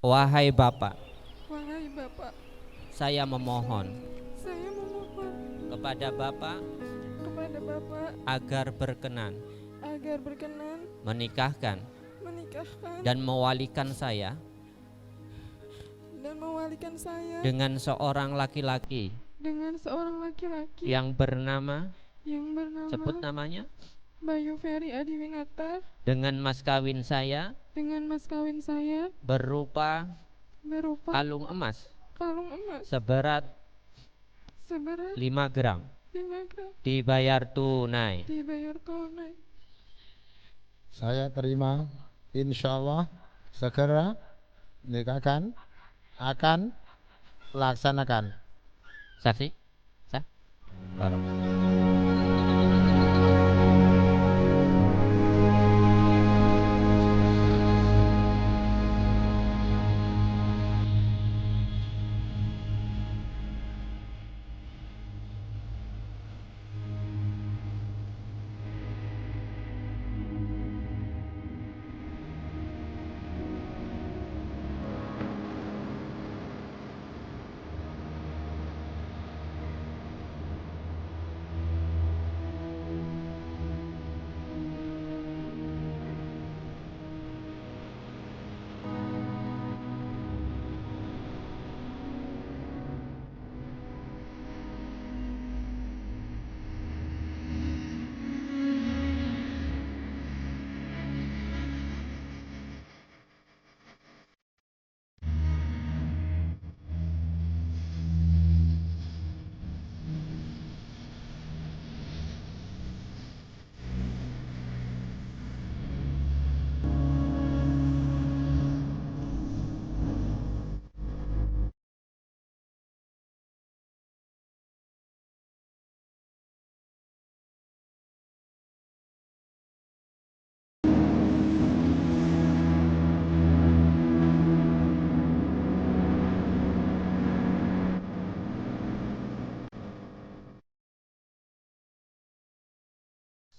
Wahai Bapak, Wahai Bapak, saya memohon saya memohon kepada Bapak kepada Bapak agar berkenan agar berkenan menikahkan menikahkan dan mewalikan saya dengan seorang laki-laki dengan seorang laki-laki yang bernama, yang sebut bernama namanya, Bayu Ferry Adiwinata, dengan mas kawin saya dengan mas kawin saya berupa berupa kalung emas kalung emas seberat seberat 5 gram 5 gram dibayar tunai. dibayar tunai. Saya terima, insya Allah segera nikahkan akan laksanakan. Saksi? Sah? Barang.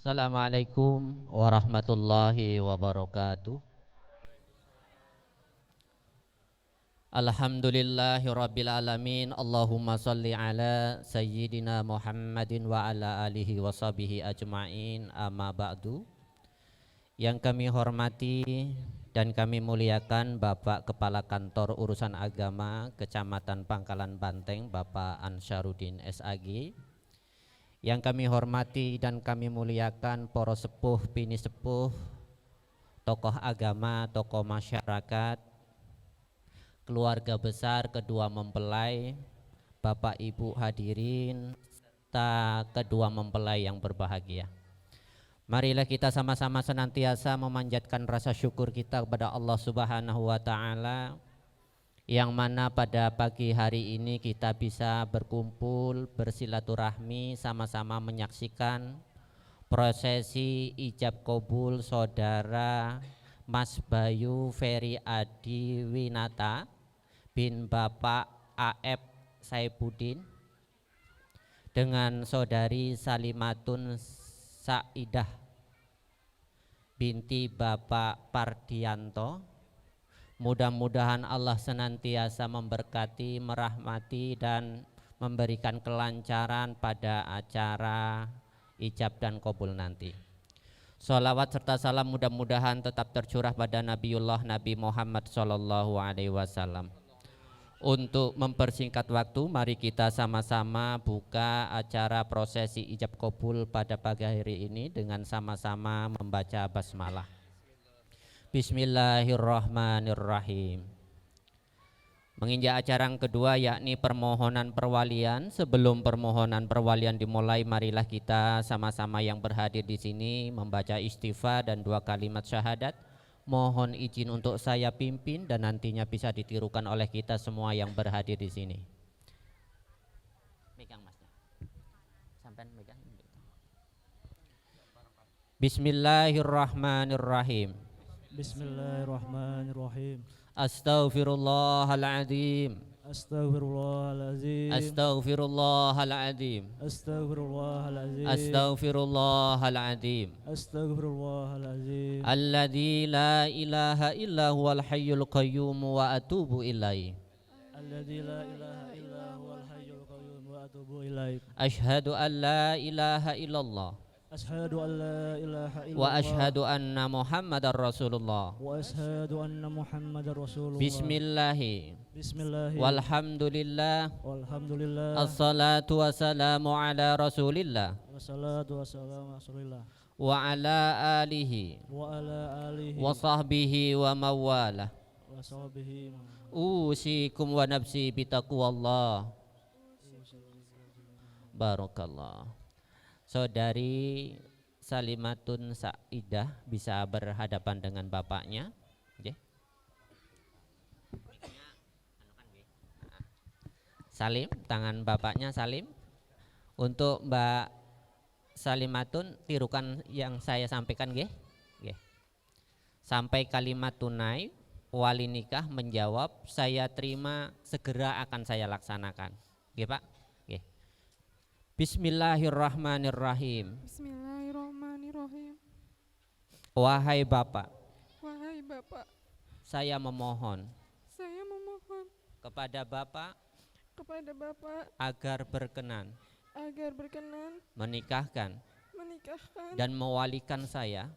Assalamualaikum warahmatullahi wabarakatuh. Alhamdulillahi rabbil alamin. Allahumma salli ala sayyidina Muhammadin wa ala alihi wa sahbihi ajma'in. Amma ba'du. Yang kami hormati dan kami muliakan Bapak Kepala Kantor Urusan Agama Kecamatan Pangkalan Banteng, Bapak Ansyaruddin SAG. Yang kami hormati dan kami muliakan para sepuh, bini sepuh, tokoh agama, tokoh masyarakat, keluarga besar, kedua mempelai, Bapak Ibu hadirin, serta kedua mempelai yang berbahagia. Marilah kita sama-sama senantiasa memanjatkan rasa syukur kita kepada Allah Subhanahu wa Ta'ala, yang mana pada pagi hari ini kita bisa berkumpul, bersilaturahmi, sama-sama menyaksikan prosesi ijab kabul saudara Mas Bayu Ferry Adiwinata bin Bapak A.F. Saipuddin dengan saudari Salimatun Saidah binti Bapak Pardianto. Mudah-mudahan Allah senantiasa memberkati, merahmati dan memberikan kelancaran pada acara ijab dan kabul nanti. Sholawat serta salam mudah-mudahan tetap tercurah pada Nabiullah Nabi Muhammad Sallallahu Alaihi Wasallam. Untuk mempersingkat waktu, mari kita sama-sama buka acara prosesi ijab kabul pada pagi hari ini dengan sama-sama membaca basmalah. Bismillahirrahmanirrahim. Menginjak acara yang kedua, yakni permohonan perwalian. Sebelum permohonan perwalian dimulai, marilah kita sama-sama yang berhadir di sini membaca istighfar dan 2 kalimat syahadat. Mohon izin untuk saya pimpin dan nantinya bisa ditirukan oleh kita semua yang berhadir di sini. Megang masnya. Sampai megang. Bismillahirrahmanirrahim. Bismillahirrahmanirrahim. Astaghfirullahaladzim. Astaghfirullahalazim. Astaghfirullahaladzim. Astaghfirullahalazim. Astaghfirullahaladzim. Astaghfirullahalazim. Alladzi la ilaha illa huwal hayyul qayyum wa atubu ilaih. Alladzi la ilaha illa huwal hayyul qayyum wa atubu ilaik. Asyhadu an la ilaha illallah Asyhadu an la ilaha wa illallah. asyhadu anna Muhammadar Rasulullah. Wa asyhadu anna Muhammadar Rasulullah. Bismillahi Bismillah. walhamdulillah Walhamdulillah. assalatu wassalamu ala rasulillah Wassalatu wassalamu ala Rasulillah. wa ala alihi Wa ala alihi wa sahbihi wa mawalah. wa sahbihi. Usikum wa nafsi bitaqwallah. Barakallah. Saudari Salimatun Saidah bisa berhadapan dengan bapaknya. Nggih. Salim, tangan bapaknya Salim. Untuk Mbak Salimatun, tirukan yang saya sampaikan nggih. Nggih. Sampai kalimat tunai, wali nikah menjawab, saya terima, segera akan saya laksanakan. Nggih, Pak. Nggih. Bismillahirrahmanirrahim. Bismillahirrahmanirrahim. Wahai Bapak, Wahai Bapak, saya memohon saya memohon kepada Bapak kepada Bapak agar berkenan agar berkenan menikahkan menikahkan dan mewalikan saya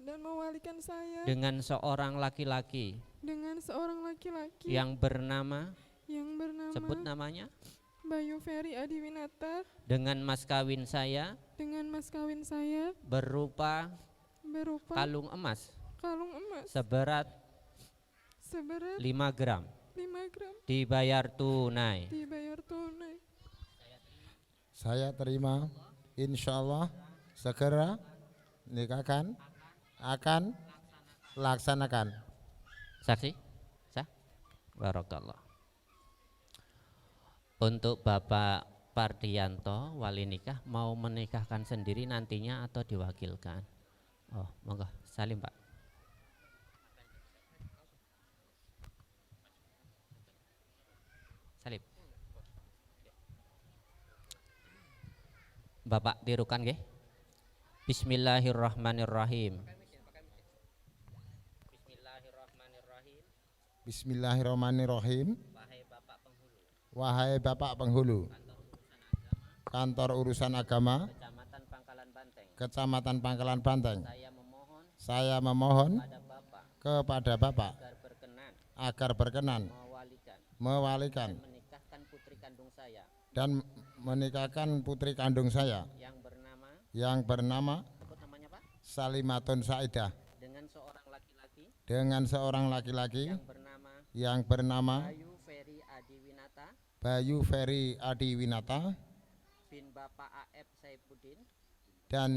mewalikan saya dengan seorang laki-laki dengan seorang laki-laki yang bernama, sebut bernama namanya, Bayu Ferry Adiwinata, dengan mas kawin saya dengan mas kawin saya berupa berupa kalung emas kalung emas seberat seberat 5 gram 5 gram dibayar tunai. dibayar tunai. Saya terima, insyaallah segera nikahkan, akan laksanakan. Saksi? Sah? Barakallah. Untuk Bapak Pardianto, wali nikah, mau menikahkan sendiri nantinya atau diwakilkan? Oh, monggo, salim Pak. Salim. Bapak tirukan nggih. Bismillahirrahmanirrahim. Bismillahirrahmanirrahim. Bismillahirrahmanirrahim. Wahai Bapak penghulu, Wahai Bapak penghulu, kantor urusan kantor urusan agama, Kecamatan Pangkalan Banteng, Kecamatan Pangkalan Banteng, saya memohon saya memohon pada Bapak kepada Bapak agar berkenan agar berkenan mewalikan mewalikan menikahkan putri kandung saya dan menikahkan putri kandung saya yang bernama, sebut namanya Pak, Salimatun Saidah dengan seorang laki-laki dengan seorang laki-laki yang bernama yang bernama Bayu Ferry Adiwinata Bayu Ferry Adiwinata bin Bapak A.F. Saifuddin dan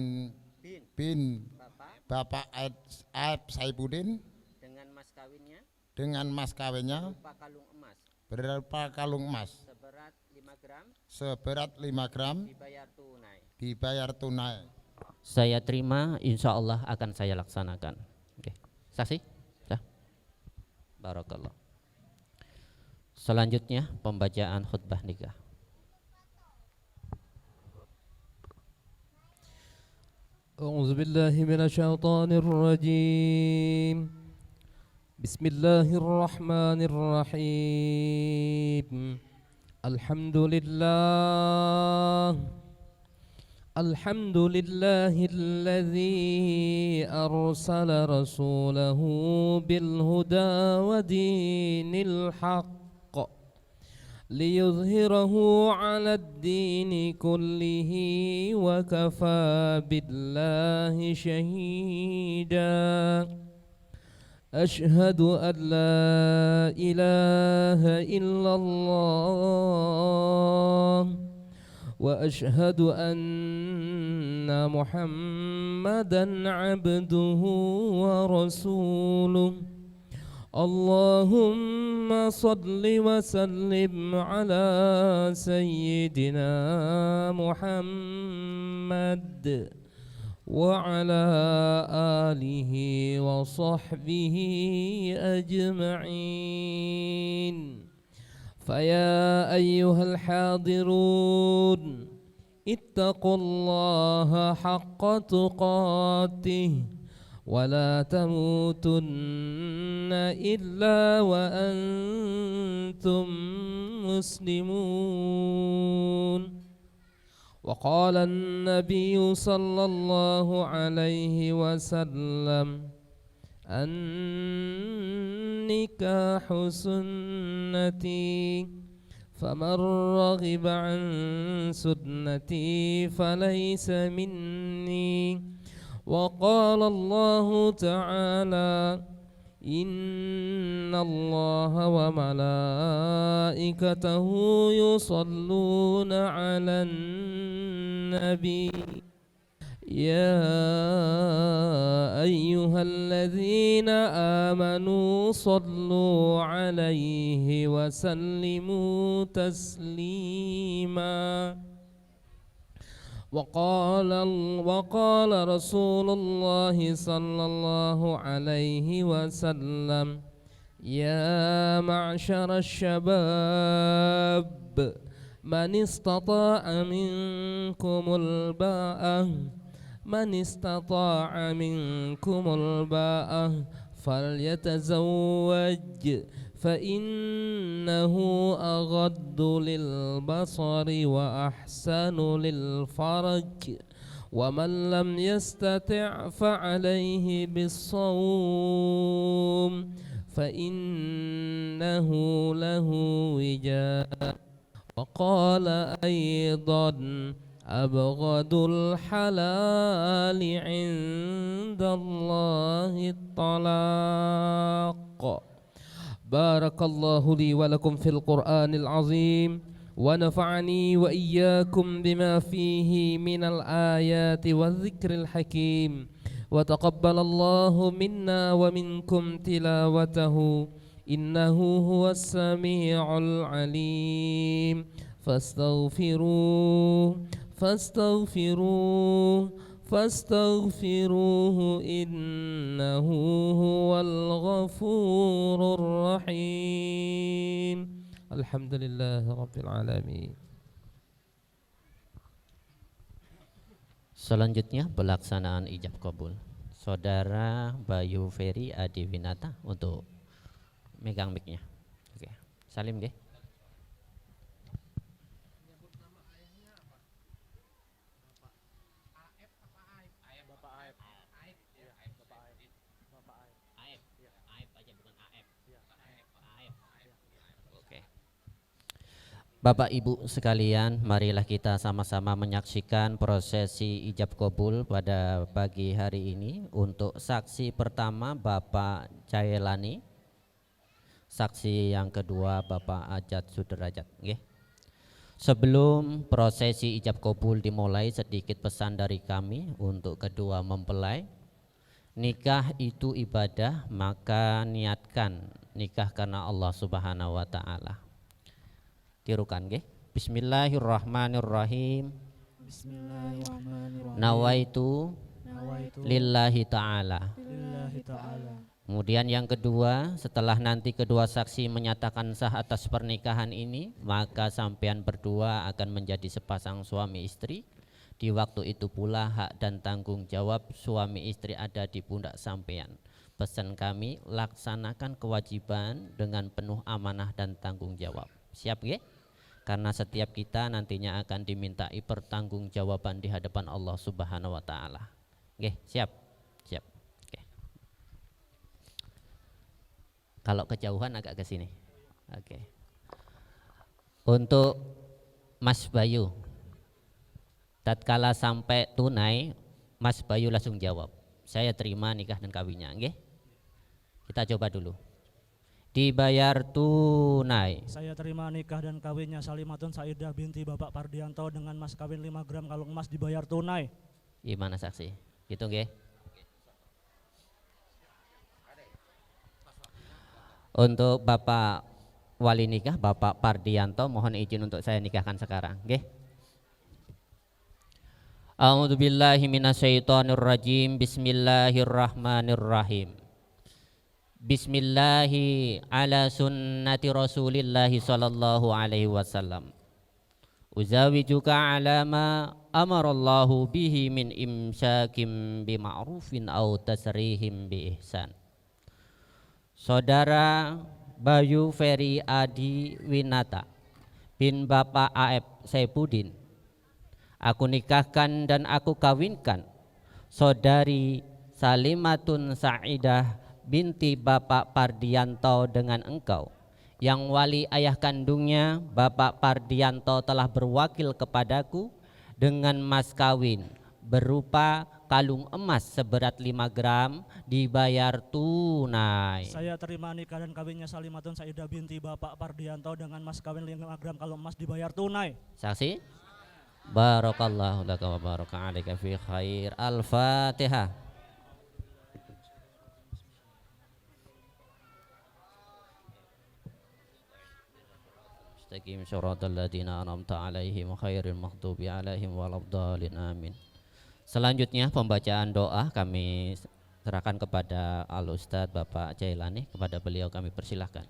bin Bapak Bapak Aib Saifuddin dengan mas kawinnya dengan mas kawinnya berupa kalung emas berupa kalung emas seberat 5 gram seberat 5 gram dibayar tunai. Saya terima, insya Allah akan saya laksanakan. Oke. Saksi? Sah? Barakallah. Selanjutnya pembacaan khutbah nikah. أعوذ بالله من الشيطان الرجيم بسم الله الرحمن الرحيم الحمد لله الذي أرسل رسوله بالهدى ودين الحق ليظهره على الدين كله وكفى بالله شهيدا أشهد أن لا إله إلا الله وأشهد أن محمدا عبده ورسوله اللهم صل وسلم على سيدنا محمد وعلى آله وصحبه أجمعين. فيا أيها الحاضرون اتقوا الله حق تقاته ولا تموتن إلا وأنتم مسلمون. وقال النبي صلى الله عليه وسلم النكاح سنتي فمن رغب عن سنتي فليس مني. وقال الله تعالى إن الله وملائكته يصلون على النبي يا أيها الذين آمنوا صلوا عليه وسلموا تسليما. وقال رسول الله صلى الله عليه وسلم يا معشر الشباب من استطاع منكم الباءة فليتزوج فإنه أغض للبصر وأحسن للفرج ومن لم يستطع فعليه بالصوم فإنه له وجاء. وقال أيضا أبغض الحلال عند الله الطلاق. بارك الله لي ولكم في القرآن العظيم ونفعني وإياكم بما فيه من الآيات والذكر الحكيم وتقبل الله منا ومنكم تلاوته إنه هو السميع العليم. فاستغفروه إنه هو الغفور الرحيم. الحمد لله رب العالمين. Selanjutnya pelaksanaan ijab kabul. Saudara Bayu Ferry Adiwinata untuk megang mic-nya. Oke. Salim nggih. Bapak Ibu sekalian, marilah kita sama-sama menyaksikan prosesi ijab kabul pada pagi hari ini. Untuk saksi pertama Bapak Caelani, saksi yang kedua Bapak Ajat Sudrajat. Nggih. Sebelum prosesi ijab kabul dimulai, sedikit pesan dari kami untuk kedua mempelai. Nikah itu ibadah, maka niatkan nikah karena Allah Subhanahu wa taala. Tirukan nggih. Bismillahirrahmanirrahim. Bismillahirrahmanirrahim. Nawaitu lillahi ta'ala. Kemudian yang kedua, setelah nanti kedua saksi menyatakan sah atas pernikahan ini, maka sampean berdua akan menjadi sepasang suami istri. Di waktu itu pula hak dan tanggung jawab suami istri ada di pundak sampean. Pesan kami, laksanakan kewajiban dengan penuh amanah dan tanggung jawab. Siap nggih? Karena setiap kita nantinya akan dimintai pertanggungjawaban di hadapan Allah Subhanahu wa taala. Nggih, siap? Siap. Oke. Kalau kejauhan agak ke sini. Oke. Untuk Mas Bayu, tatkala sampai tunai, Mas Bayu langsung jawab, saya terima nikah dan kawinnya. Nggih? Kita coba dulu. Dibayar tunai. Saya terima nikah dan kawinnya Salimatun Saidah binti Bapak Pardianto dengan mas kawin 5 gram kalung emas dibayar tunai. Gimana saksi? Gitu nggih? Untuk Bapak wali nikah Bapak Pardianto, mohon izin untuk saya nikahkan sekarang, nggih. A'udzu billahi minasyaitonir rajim. Bismillahirrahmanirrahim. Bismillahi ala sunnati Rasulillahi sallallahu alaihi wasallam. Uzawijuka ala ma amarallahu bihi min imsakim bima'rufin au tasrihim bi ihsan. Saudara Bayu Ferry Adi Winata bin Bapak Aep Saipudin, aku nikahkan dan aku kawinkan saudari Salimatun Sa'idah binti Bapak Pardianto dengan engkau, yang wali ayah kandungnya Bapak Pardianto telah berwakil kepadaku dengan mas kawin berupa kalung emas seberat 5 gram dibayar tunai. Saya terima nikah dan kawinnya Salimatun Sa'idah binti Bapak Pardianto dengan mas kawin 5 gram kalung emas dibayar tunai. Saksi? Barakallahu laka wa baraka alaika fi khair. Al-Fatihah. Mustaqim syiratal ladzina an'amta 'alaihim ghairil maghdubi 'alaihim waladdallin. Amin. Selanjutnya pembacaan doa kami serahkan kepada Al Ustadz Bapak Jailani. Kepada beliau kami persilahkan.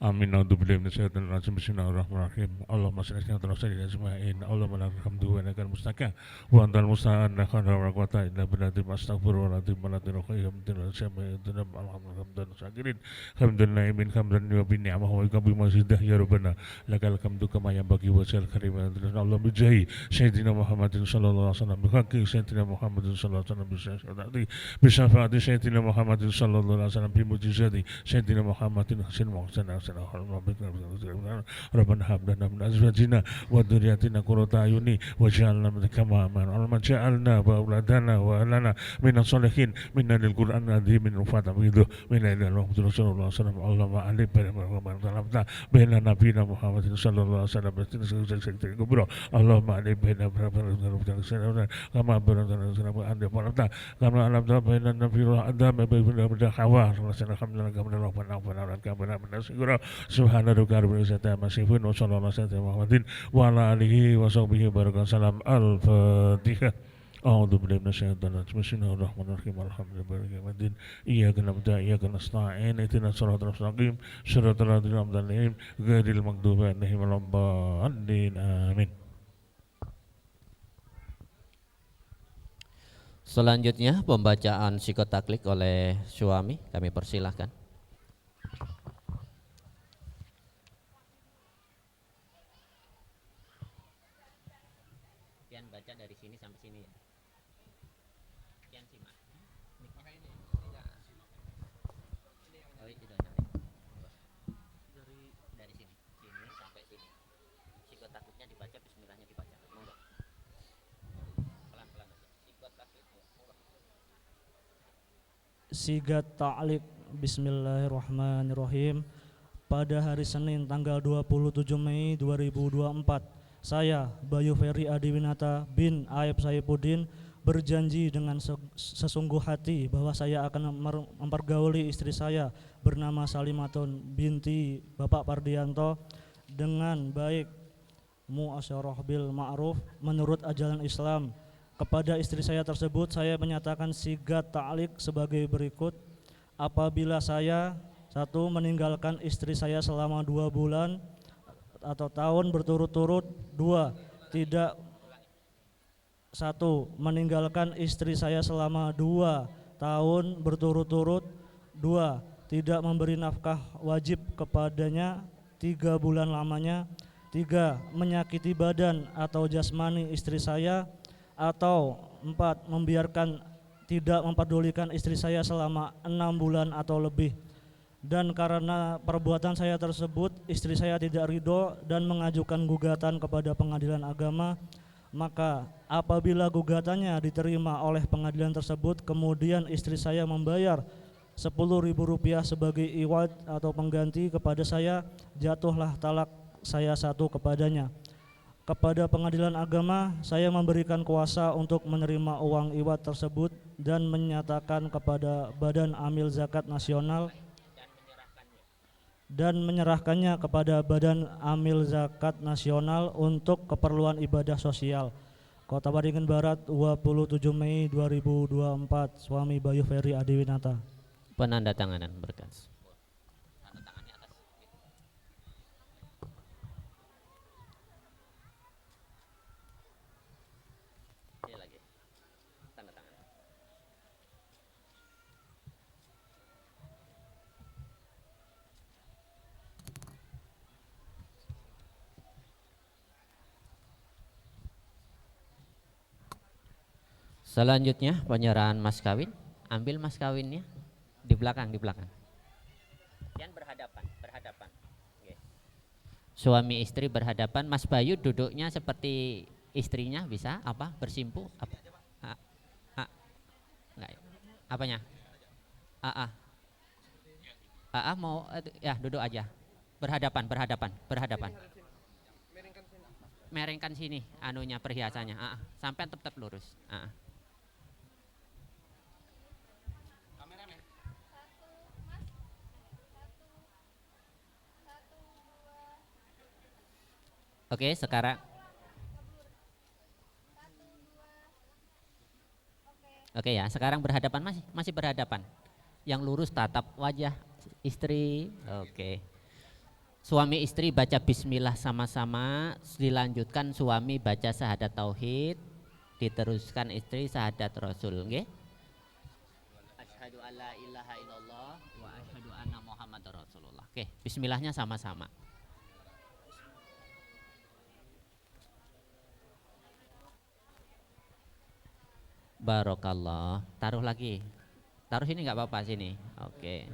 Amin. A'udzubillahi minasyaitonir rajim. Bismillahirrahmanirrahim. Allahumma shalli ala sayyidina Isma'il. Allahumma lakal hamdu wa lakal mustaqim wa antal musta'an la hawla wa la quwwata illa billah. Astaghfirullahaladzim wa la ilaha illa huwa alhamdulillah syakirin. Alhamdulillah min hamdan wa bi ni'mah wa bi mazidah ya rabbana. Lakal hamdu kama yanbaghi wa sal karim. Allah bijahi sayyidina Muhammadin sallallahu alaihi wasallam bi haqqi sayyidina Muhammadin sallallahu alaihi wasallam bi syafaati sayyidina Muhammadin sallallahu alaihi wasallam bi mujizati sayyidina Muhammadin hasin muhsan. Rabbana hab lana min azwajina wa dhurriyyatina qurrata a'yuni waj'alna kama amana Allahumma ja'alna wa auladana wa ahlana minas sholihin minna lil Qur'an azim min ufata bidu minna ila Rasulullah sallallahu alaihi wasallam alif baina nabiyina Muhammadin sallallahu alaihi wasallam Allahumma alif baina kama berada kama alam baina nabiyina adam baina hawa Subhana rabbika rabbil izzati amma yasifun wa sallallahu ala sayyidina Muhammadin wa ala alihi wa sahbihi barakallahu salam. Al-Fatihah. A'udzu billahi minasyaitonir rajim. Bismillahirrahmanirrahim. Alhamdulillahi rabbil alamin. Iyyaka na'budu wa iyyaka nasta'in. Ihdinas siratal mustaqim. Siratal ladzina an'amta 'alaihim ghairil maghdubi 'alaihim waladdallin. Amin. Selanjutnya pembacaan psikotaklik oleh suami, kami persilahkan. Pian baca dari sini sampai sini ya. Pian simak. Oh, itu dari sini sampai sini. Psikotakliknya dibaca, bismillahnya dibaca. Monggo. Pelan-pelan aja. Psikotaklik. Monggo. Sigat ta'liq. Bismillahirrahmanirrahim. Pada hari Senin tanggal 27 Mei 2024, saya Bayu Ferry Adi Winata bin Aep Saipudin berjanji dengan sesungguh hati bahwa saya akan mempergauli istri saya bernama Salimatun binti Bapak Pardianto dengan baik, muasyarah bil ma'ruf, menurut ajaran Islam. Kepada istri saya tersebut saya menyatakan sigat ta'liq sebagai berikut. Apabila saya 1. meninggalkan istri saya selama 2 bulan atau tahun berturut-turut. 2. Tidak 1. meninggalkan istri saya selama 2 tahun berturut-turut. 2. Tidak memberi nafkah wajib kepadanya 3 bulan lamanya. 3. menyakiti badan atau jasmani istri saya. Atau 4. membiarkan tidak memperdulikan istri saya selama 6 bulan atau lebih. Dan karena perbuatan saya tersebut istri saya tidak ridho dan mengajukan gugatan kepada pengadilan agama, maka apabila gugatannya diterima oleh pengadilan tersebut, kemudian istri saya membayar Rp10.000 sebagai iwad atau pengganti kepada saya, jatuhlah talak saya 1 kepadanya. Kepada pengadilan agama saya memberikan kuasa untuk menerima uang iwad tersebut dan menyatakan kepada Badan Amil Zakat Nasional dan menyerahkannya kepada Badan Amil Zakat Nasional untuk keperluan ibadah sosial. Kota Waringin Barat, 27 Mei 2024, suami Bayu Ferry Adiwinata. Penandatanganan berkas. Ini lagi. Tanda tangan. Selanjutnya penyerahan mas kawin. Ambil mas kawinnya di belakang, di belakang. Yang berhadapan, berhadapan. Oke. Suami istri berhadapan. Mas Bayu duduknya seperti istrinya, bisa apa? Bersimpu apa? Enggak. Apanya? Mau ya duduk aja. Berhadapan, berhadapan, berhadapan. Merengkan sini anunya perhiasannya. Sampai tetap lurus. Oke, sekarang. Oke ya, sekarang berhadapan, masih berhadapan. Yang lurus tatap wajah istri. Oke. Suami istri baca bismillah sama-sama, dilanjutkan suami baca syahadat tauhid, diteruskan istri syahadat rasul, nggih. Asyhadu alla ilaha illallah wa asyhadu anna Muhammadar Rasulullah. Oke, bismillahnya sama-sama. Barokallah. Taruh lagi. Taruh sini nggak apa-apa sini. Oke.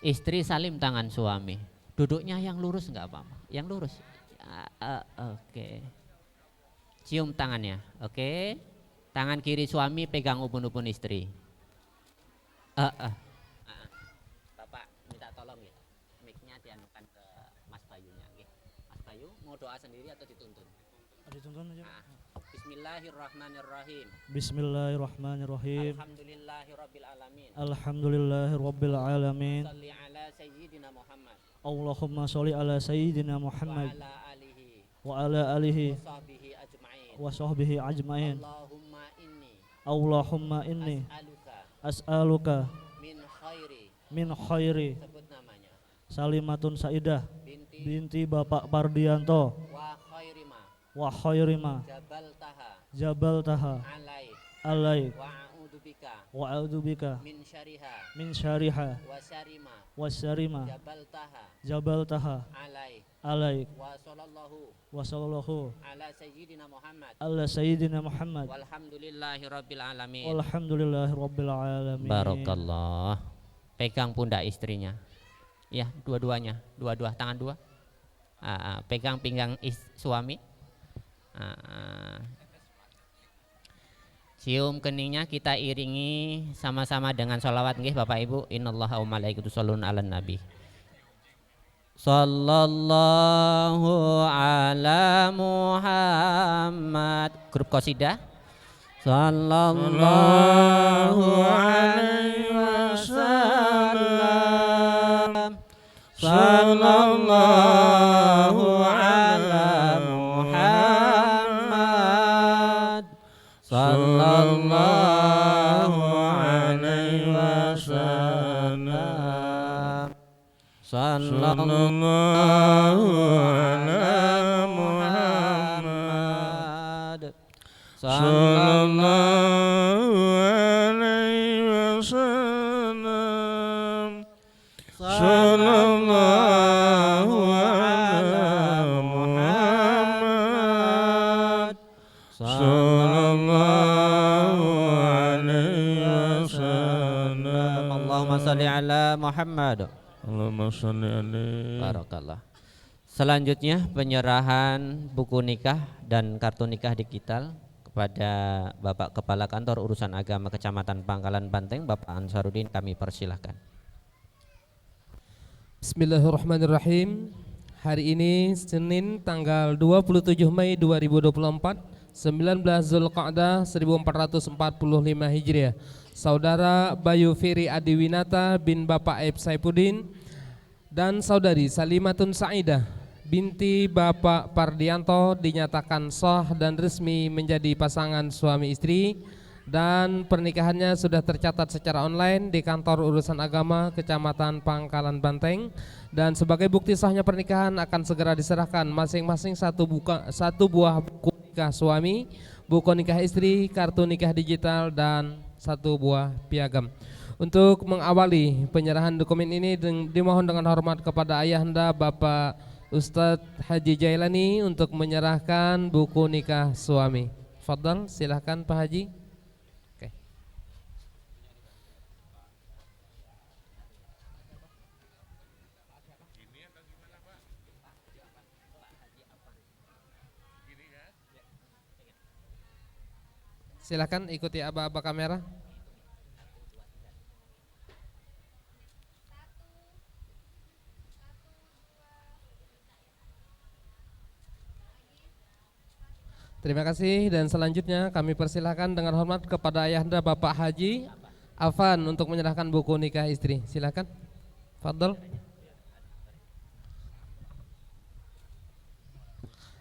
Istri salim tangan suami. Duduknya yang lurus nggak apa-apa. Yang lurus. Oke. Cium tangannya. Oke. Tangan kiri suami pegang ubun-ubun istri. Bapak minta tolong ya. Mic-nya dianukan ke Mas Bayunya. Mas Bayu mau doa sendiri atau dituntun? Dituntun aja. Bismillahirrahmanirrahim. Bismillahirrahmanirrahim. Alhamdulillahirabbil alamin. Alhamdulillahirabbil alamin. Shalli ala sayyidina Muhammad Allahumma sholli ala sayyidina Muhammad wa ala alihi wa ala alihi wa sahbihi ajma'in. wa sahbihi ajmain. Allahumma inni As'aluka min khairi sebut namanya Salimatun Saidah binti binti Bapak Pardianto wa khairima jabaltaha jabaltaha alai wa a'udzubika min min syariha syariha wa wasarima jabaltaha alai wa sallallahu ala sayyidina Muhammad walhamdulillahi rabbil alamin. Walhamdulillahirabbil alamin. Barakallah. Pegang pundak istrinya. Ya, dua-duanya, dua-dua tangan dua. Pegang pinggang suami. Cium keningnya, kita iringi sama-sama dengan sholawat nggih Bapak Ibu. Innallaha wa malaikatahu yusholluna 'alan nabi. Sallallahu ala Muhammad. Grup qasidah. Sallallahu alaihi wasallam. Sallallahu ala Muhammad. Sallallahu alaihi wasallam. Sallallahu ala Muhammad. Sallallahu alaihi wasallam. Sallallahu ala Muhammad. Sallallahu alaihi wasallam. Allahumma shalli ala Muhammad. Allahumma sholli alaihi. Barakallah. Selanjutnya penyerahan buku nikah dan kartu nikah digital kepada Bapak Kepala Kantor Urusan Agama Kecamatan Pangkalan Banteng, Bapak Ansarudin, kami persilahkan. Bismillahirrahmanirrahim. Hari ini Senin tanggal 27 Mei 2024, 19 Zulqa'dah 1445 Hijriah. Saudara Bayu Ferry Adiwinata bin Bapak Aib Saipuddin Dan saudari Salimatun Saidah binti Bapak Pardianto dinyatakan sah dan resmi menjadi pasangan suami istri, dan pernikahannya sudah tercatat secara online di Kantor Urusan Agama Kecamatan Pangkalan Banteng, dan sebagai bukti sahnya pernikahan akan segera diserahkan masing-masing satu buah buku nikah suami, buku nikah istri, kartu nikah digital, dan satu buah piagam. Untuk mengawali penyerahan dokumen ini dimohon dengan hormat kepada Ayahanda Bapak Ustadz Haji Jailani untuk menyerahkan buku nikah suami. Fadal, silahkan Pak Haji. Silakan ikuti aba-aba kamera. Terima kasih, dan selanjutnya kami persilahkan dengan hormat kepada Ayahanda Bapak Haji Afan untuk menyerahkan buku nikah istri. Silakan. Fadl.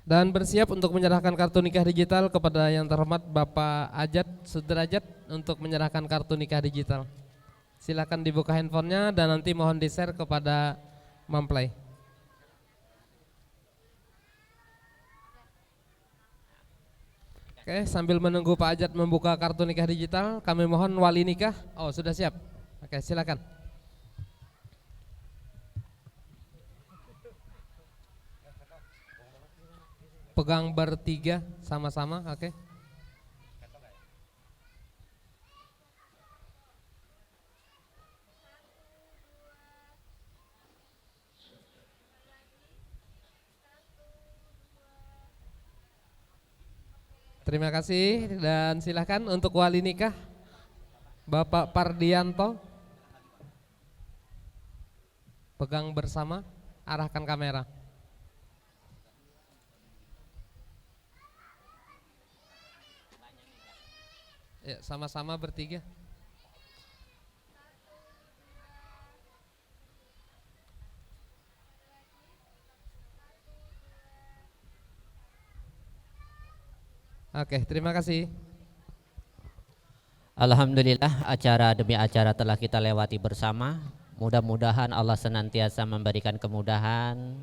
Dan bersiap untuk menyerahkan kartu nikah digital kepada yang terhormat Bapak Ajat Sudrajat untuk menyerahkan kartu nikah digital. Silakan dibuka handphonenya dan nanti mohon di-share kepada Mamplay. Oke, sambil menunggu Pak Ajat membuka kartu nikah digital, kami mohon wali nikah. Oh, sudah siap. Oke, silakan. Pegang bertiga sama-sama, oke. Terima kasih, dan silahkan untuk wali nikah Bapak Pardianto. Pegang bersama, arahkan kamera. Ya, sama-sama bertiga. Oke, terima kasih. Alhamdulillah, acara demi acara telah kita lewati bersama. Mudah-mudahan Allah senantiasa memberikan kemudahan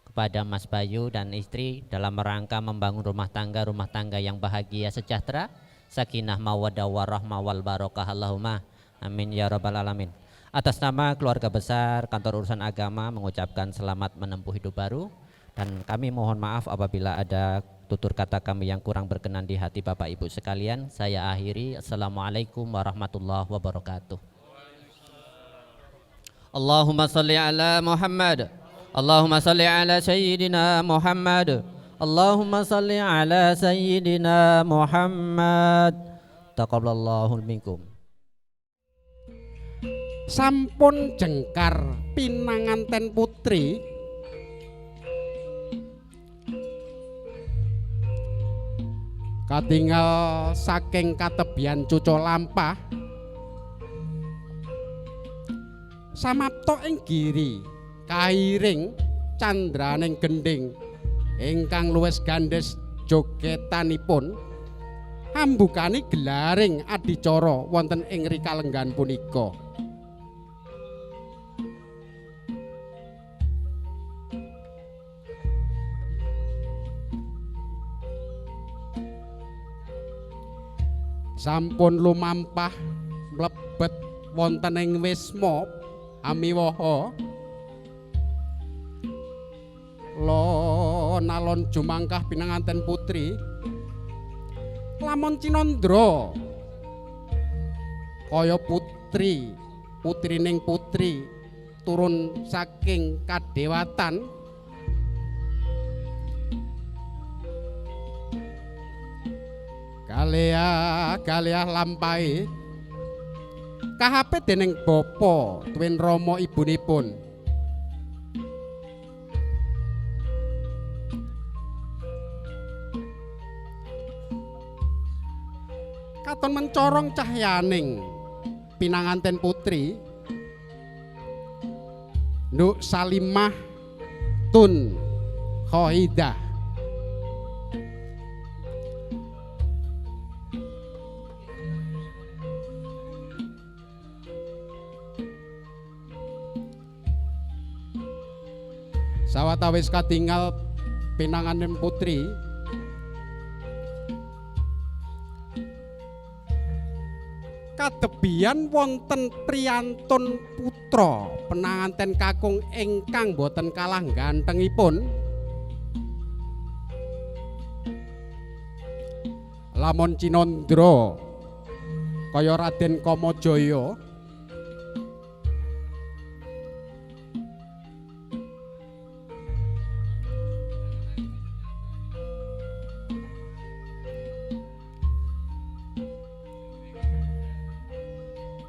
kepada Mas Bayu dan istri dalam rangka membangun rumah tangga yang bahagia sejahtera, sakinah mawaddah warahmah wal barokah. Allahumma amin ya rabbal alamin. Atas nama keluarga besar Kantor Urusan Agama mengucapkan selamat menempuh hidup baru, dan kami mohon maaf apabila ada tutur kata kami yang kurang berkenan di hati Bapak Ibu sekalian. Saya akhiri. Assalamualaikum warahmatullahi wabarakatuh. Allahumma salli ala Muhammad. Allahumma salli ala Sayyidina Muhammad. Allahumma salli ala Sayyidina Muhammad. Taqabbalallahu minkum. Sampun jengkar pinanganten putri katingal saking katebian cuco lampah samapta ing giri kairing candraning gending ingkang luwes gandes jogetanipun ambukani gelaring adicara wonten ing rikalenggan punika. Sampun lumampah mlebet wonten ing wisma amiwaha nalon jumangkah pinanganten putri lamun cinandra kaya putrining putri turun saking kadewatan Galiah lampahe kahapit dening bapa tuwin rama ibunipun. Katon mencorong cahyaning pinanganten putri Nduk Salimah Tun Khoidah. Sawatawis katingal pinanganing putri kadebian wonten priyantun putra penanganten kakung ingkang boten kalah gantengipun. Lamun Cinandra kaya Raden Kamajaya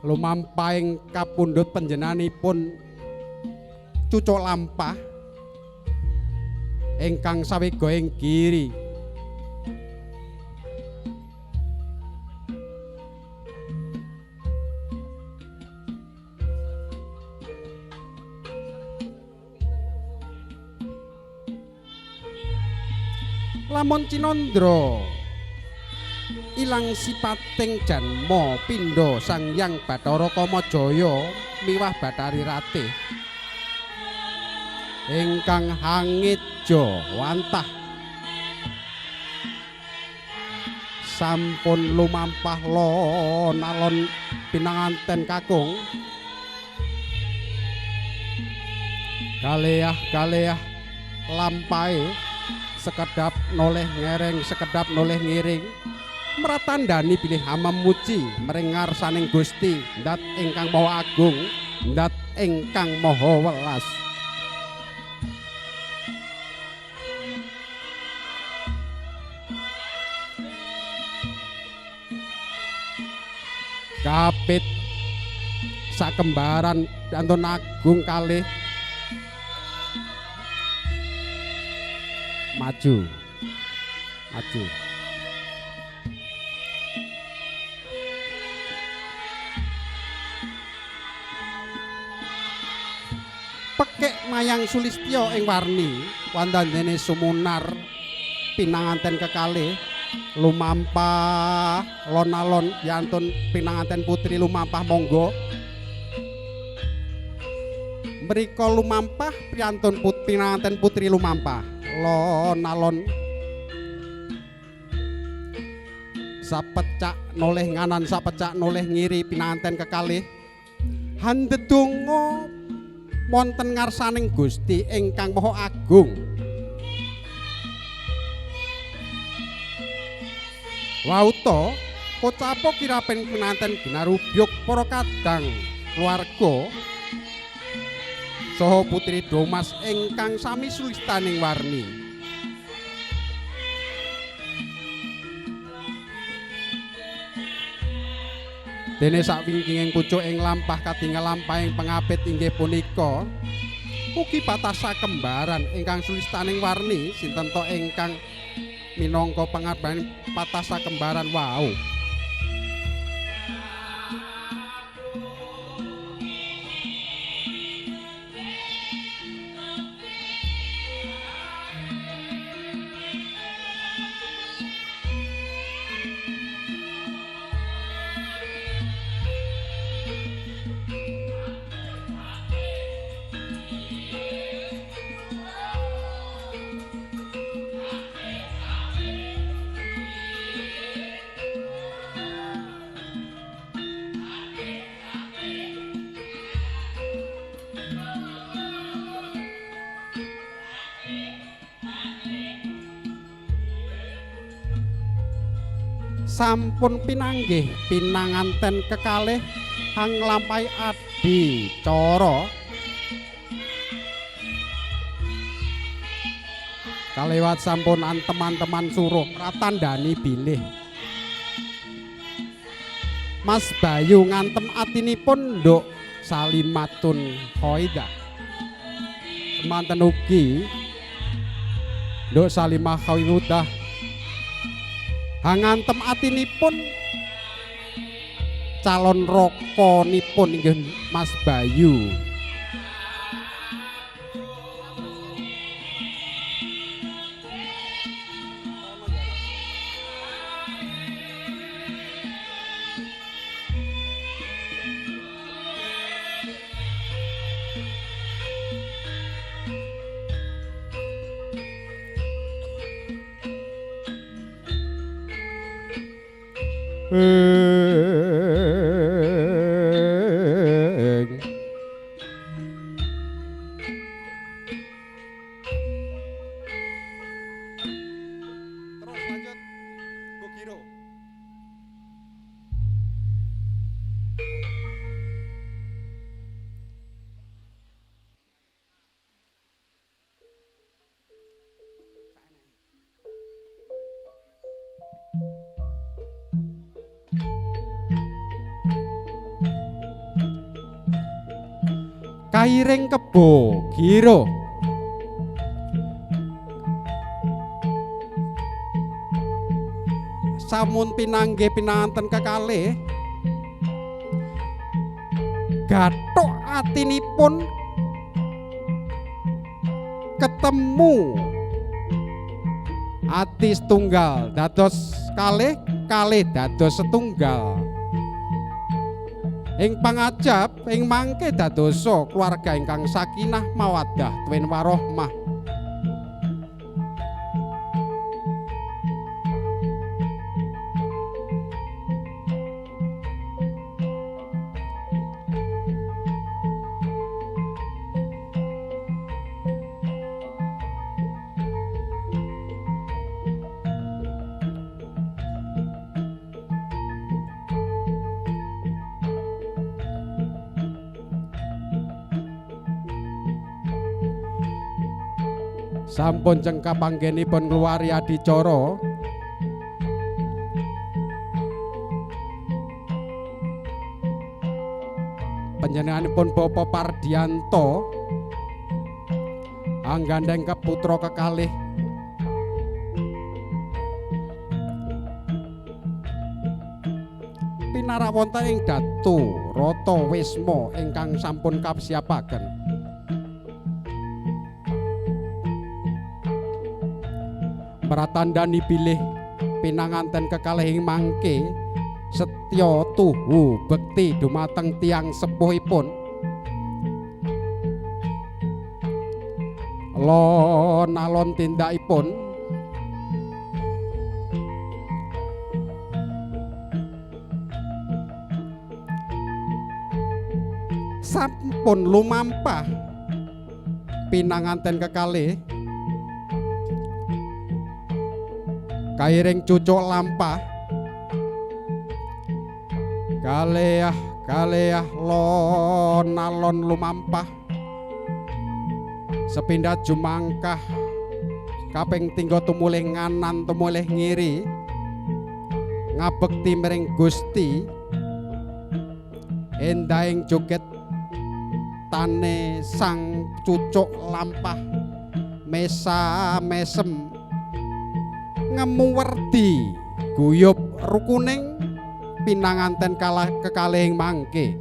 lumampahing kapundhut panjenenganipun Cucuk Lampah ingkang sawega ing giri. Lamun Cinandra ilang sipating janma pindha Sang Hyang Bathara Kamajaya miwah Bathari Ratih ingkang hangitja wantah sampun lumampah alon pinanganten kakung kalih lampahe sekedap noleh ngereng sekedap noleh ngiring meratandani bilih hamamuji mring ngarsaning Gusti ndat ingkang maha agung ndat ingkang maha welas. Kapit sakembaran Antun Agung kalih maju pekek mayang Sulistya ing warni wandandene sumunar pinanganten kekalih lumampah lon-alon yantun pinanganten putri lumampah monggo mrika lumampah priyantun pinanganten putri lumampah lon-alon sapecak noleh nganan sapecak noleh ngiri pinanganten kekalih handedonga wonten ngarsaning Gusti ingkang Maha Agung. Wauta kocapa kirapen pinanganten ginarubyuk para kadang keluarga saha putri Domas ingkang sami sulistaning warni. Dene sakwingkinging pucuk ing lampah katingal lampahing pengapit inggih punika ugi patasa kembaran ingkang sulistaning warni sinten to ingkang minangka pangarban patasa kembaran wau. Sampun pinanggih pinanganten kekalih hang lampahi adi cara kalewat sampun teman-teman suruh ratandani bilih Mas Bayu ngantem atinipun Nduk Salimatun Khoidah semanten ugi Nduk Salimah Khoidah hangantem atinipun calon rakanipun inggih Mas Bayu Terus lanjut, Bu Giro. Kairing kebo Giro. Samun pinanggih pinanganten kekalih gathuk atinipun ketemu ati setunggal dados kalih dados setunggal. Ing pangajab ing mangke dadosa keluarga ingkang sakinah mawaddah tuwin warohmah. Sampun cengkap anggenipun ngluwari adicara panjenenganipun Bapak Pardianto anggandeng keputra kekalih pinarak wonten ing Datu Rata Wisma ingkang sampun kapsiapaken. Pratandani bilih pinanganten kekalih ing mangke setya tuhu bekti dumateng tiyang sepuhipun alon tindakipun sampun lumampah pinanganten kekalih kairing cucuk lampah kalih alon lumampah sepindhat jumangkah kaping 3 tumulih nganan tumulih ngiri ngabekti miring Gusti endahing joget tane sang cucuk lampah mesa mesem ngemu werdi guyub rukuning pinanganten kekalih mangke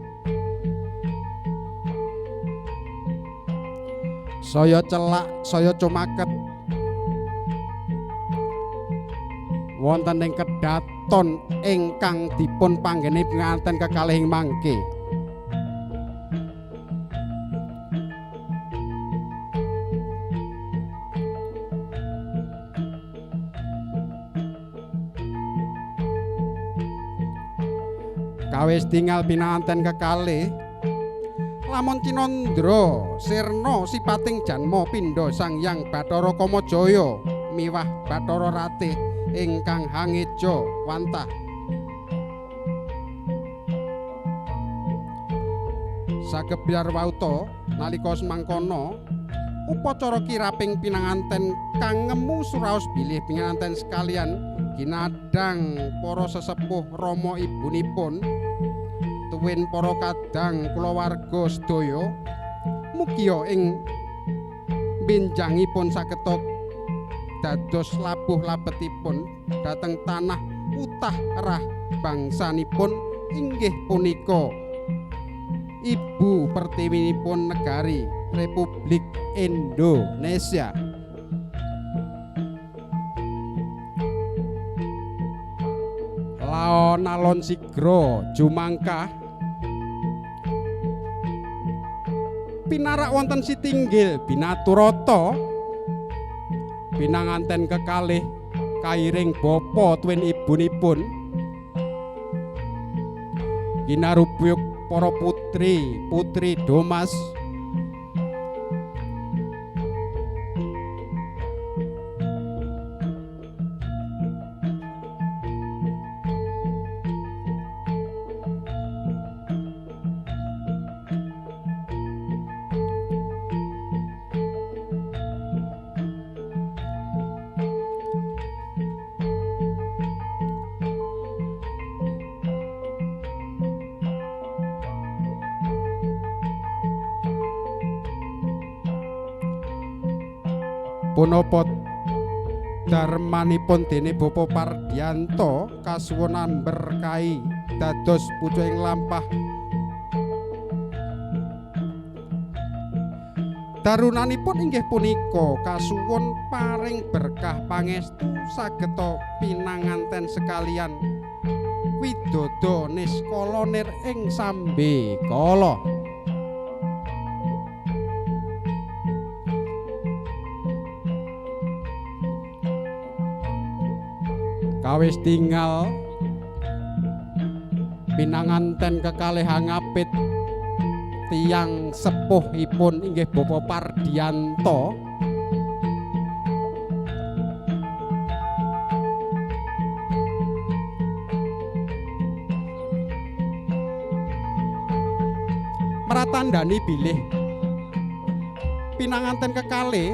saya celak saya cumaket wonten ing kedaton ingkang dipun panggeni pinanganten kekalih mangke. Kawis tinggal pinanganten kekalih lamun Cinandra sirna sipating janma pindha Sang Hyang Bathara Kamajaya miwah Bathara Ratih ingkang hangeja wantah sagebyar wauta nalika semangkana upacara kiraping pinanganten kang ngemu suraos bilih pinanganten sekalian ginadang para sesepuh rama ibunipun tuwin para kadang kulawarga sedaya mugia ing benjangipun sageta dados labuh labetipun dhateng tanah utah rah bangsanipun inggih punika Ibu Pertiwinipun negari Republik Indonesia. Laon alon sigra jumangkah pinarak wonten Sitinggil Binaturata pinanganten kekalih kairing bapa tuwin ibunipun Ginarubuyuk para putri putri Domas, punapa darmanipun dene Bapa Pardiyanto kasuwunan berkahi dados pucuking lampah. Darunanipun inggih punika kasuwun paring berkah pangestu sageta pinanganten sekalian widodo niskala nir ing sambe kala. Kawis tinggal pinanganten kekalih ngapit tiyang sepuhipun inggih Bapa Pardiyanto maratandani bilih pinanganten kekalih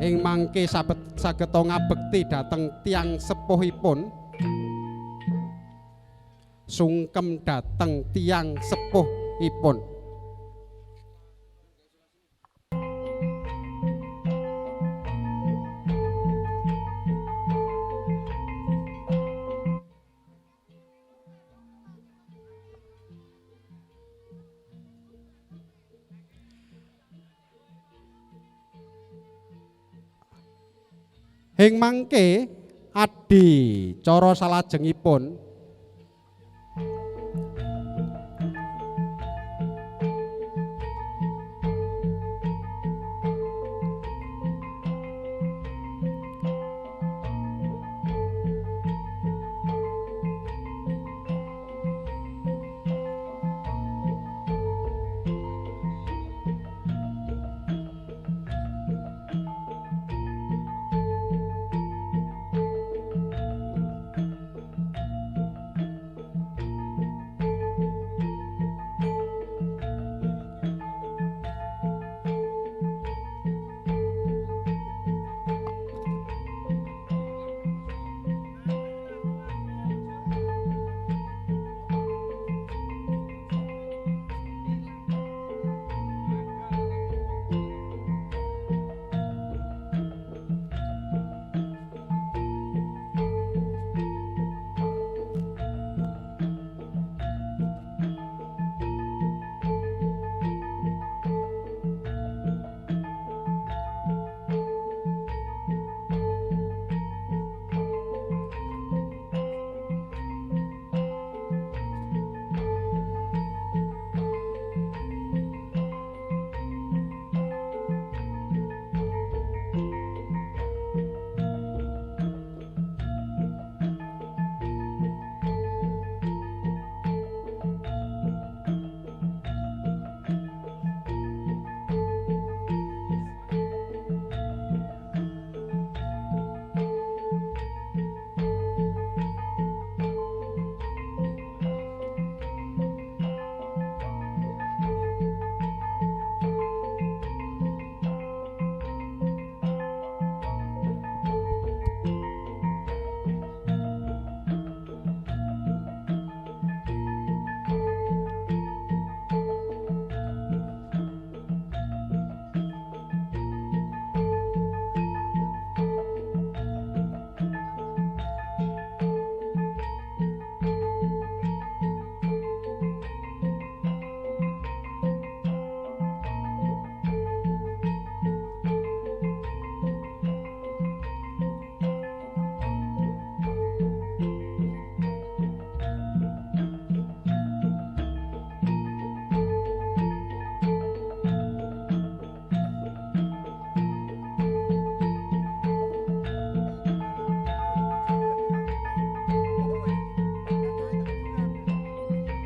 ing mangke sageta ngabekti dhateng tiyang sepuhipun, sungkem dhateng tiyang sepuhipun. Ing mangke adi cara salajengipun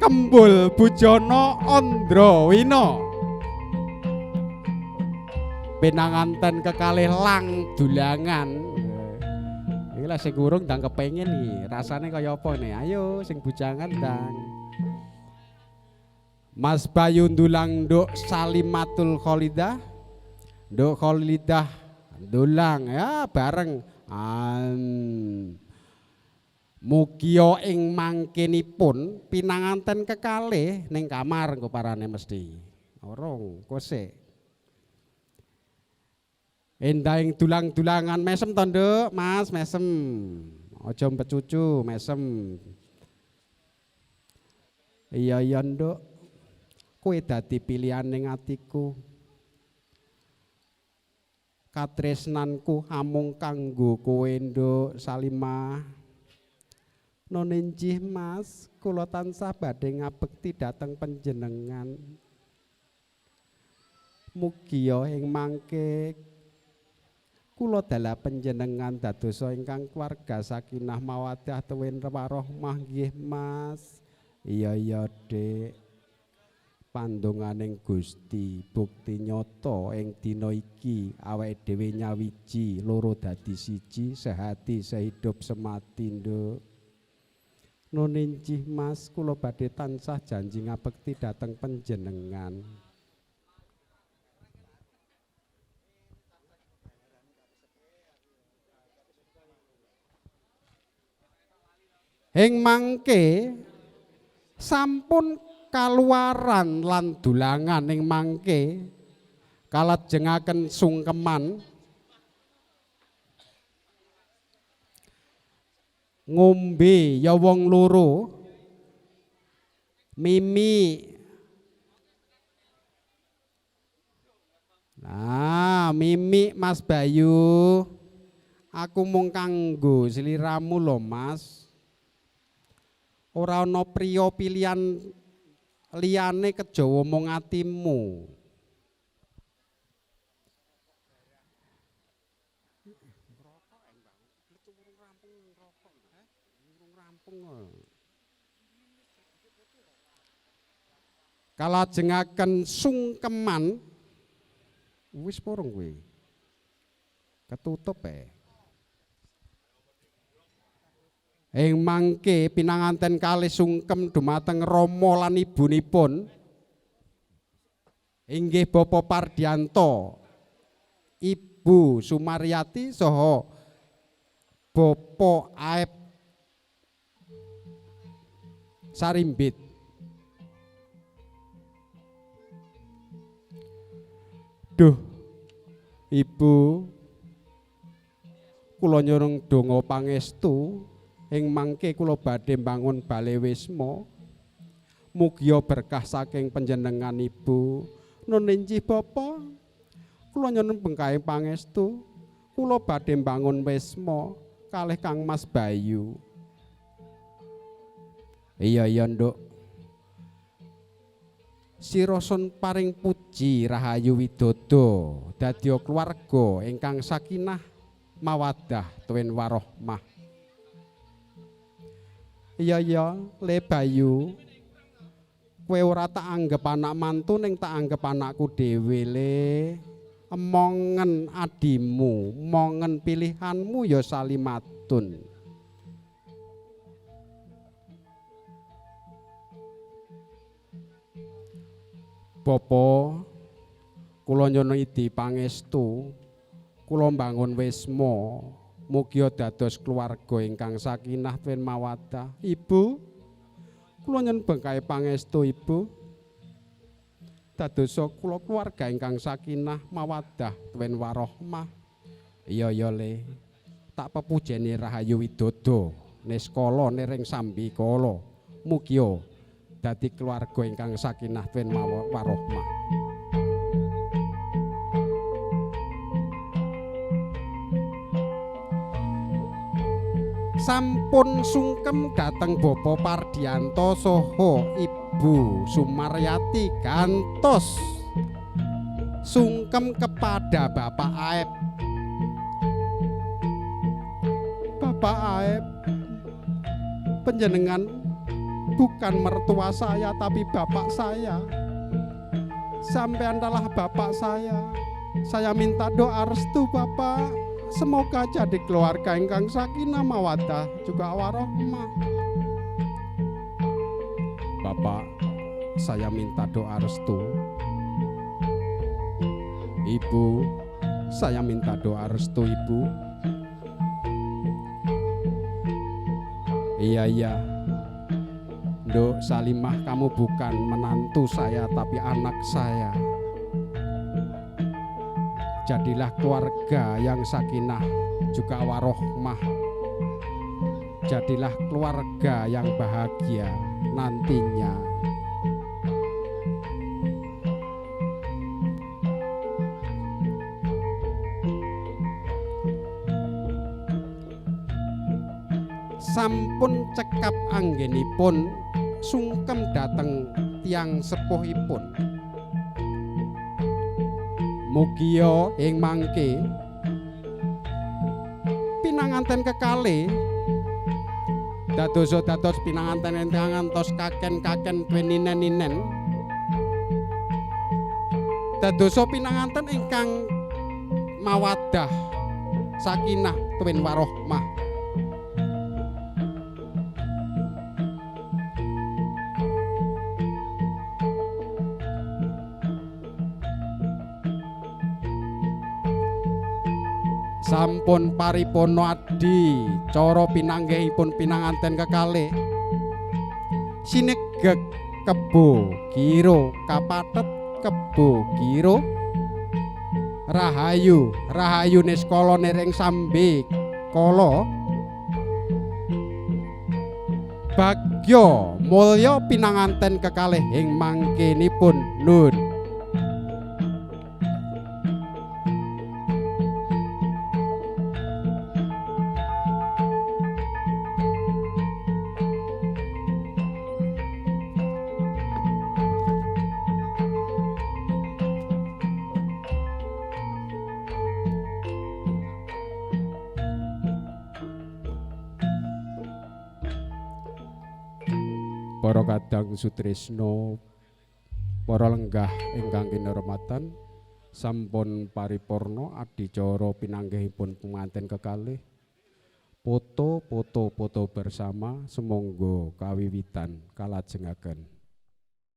Kembul Bujono Andrawina pinanganten kekalih lang dulangan. Iki lah sing urung ndang kepengin iki, rasane kaya apa nih? Ayo sing bujangan ndang. Mas Bayu ndulang nduk Salimatul Kholidah. Nduk Kholidah ndulang ya bareng. Mugia ing mangkenipun pinanganten kekalih ning kamar engko parane mesti. Orong kosek. Endah ing dulang-dulangan mesem to nduk, Mas, mesem. Aja mpecucu, mesem. Iya iya nduk. Kowe dadi pilihan ning atiku. Katresnanku amung kanggo kowe nduk Salimah. Nonenjih Mas, kula tansah badhe ngabekti dhateng panjenengan. Mugia ing mangke kula dalah panjenengan dadosa ingkang keluarga sakinah mawaddah tuwin warahmah nggih Mas. Iya iya Dik. Pandonganing Gusti bukti nyata ing dina iki awake dhewe nyawiji loro dadi siji sehati sehidup semati nduk. Nunenjih Mas kula badhe tansah janji ngabekti dhateng panjenengan. Ing mangke sampun kaluaran lan dulangan ing mangke kalajengaken sungkeman ngombe ya wong loro mimi mimi Mas Bayu aku mung kanggo sliramu lho Mas ora ana priya pilihan liyane kejawa mung atimu. Kalajengaken sungkeman wis porong kowe. Ketutup Ing mangke pinanganten kalih sungkem dumateng Rama lan ibunipun inggih Bapak Pardianto, Ibu Sumaryati saha Bapak Aep Sarimbit. Duh, Ibu, kula nyuwun donga pangestu. Ing mangke kula badhe mbangun Bale Wisma. Mugia berkah saking panjenengan Ibu. Nunenjih Bapa, kula nyuwun bengkahe pangestu. Kula badhe mbangun wisma kalih Kang Mas Bayu. Iya iya Nduk. Sirasun paring puji rahayu widodo dadya keluarga ingkang sakinah mawaddah tuwin warahmah. Iya iya Le Bayu kowe ora tak anggap anak mantu ning tak anggap anakku dhewe Le. Emongen adimu, mongen pilihanmu ya Salimatun. Bapa kula nyuwun idi pangestu kula mbangun wisma mugia dados keluarga ingkang sakinah tuwin mawaddah. Ibu kula nyuwun bengkahe pangestu Ibu dadosa kula keluarga ingkang sakinah mawaddah tuwin warahmah. Iya ya Le tak pepujeni rahayu widodo niskala niring sambikala mugia dadi keluarga ingkang sakinah tuwin warahmah. Sampun sungkem dateng Bapak Pardianto saha Ibu Sumaryati gantos sungkem kepada Bapak Aep. Bapak Aep, panjenengan bukan mertua saya tapi bapak saya. Sampean adalah bapak saya. Saya minta doa restu Bapak, semoga jadi keluarga ingkang sakinah mawaddah juga warahmah. Bapak, saya minta doa restu. Ibu, saya minta doa restu Ibu. Iya. Nduk Salimah, kamu bukan menantu saya tapi anak saya. Jadilah keluarga yang sakinah juga warohmah. Jadilah keluarga yang bahagia nantinya. Sampun cekap anggenipun sungkem dateng tiang sepuhipun. Mugia ing mangke pinanganten kekalih dados pinanganten ingkang ngantos kaken-kaken peninen-ninen. Dados pinanganten ingkang mawaddah sakinah tuwin warohmah. Sampun paripurna adi cara pinanggihipun pinanganten kekalih. Sinegeg kebo kira kapathet kebo kira rahayu rahayune skala nering sambe kala bagya mulya pinanganten kekalih ing mangkenipun nun. Para kadang sutresna, para lenggah ingkang kinurmatan, sampun paripurna adicara pinanggihipun pengantin kekalih. Foto bersama semonggo kawiwitan kalajengaken.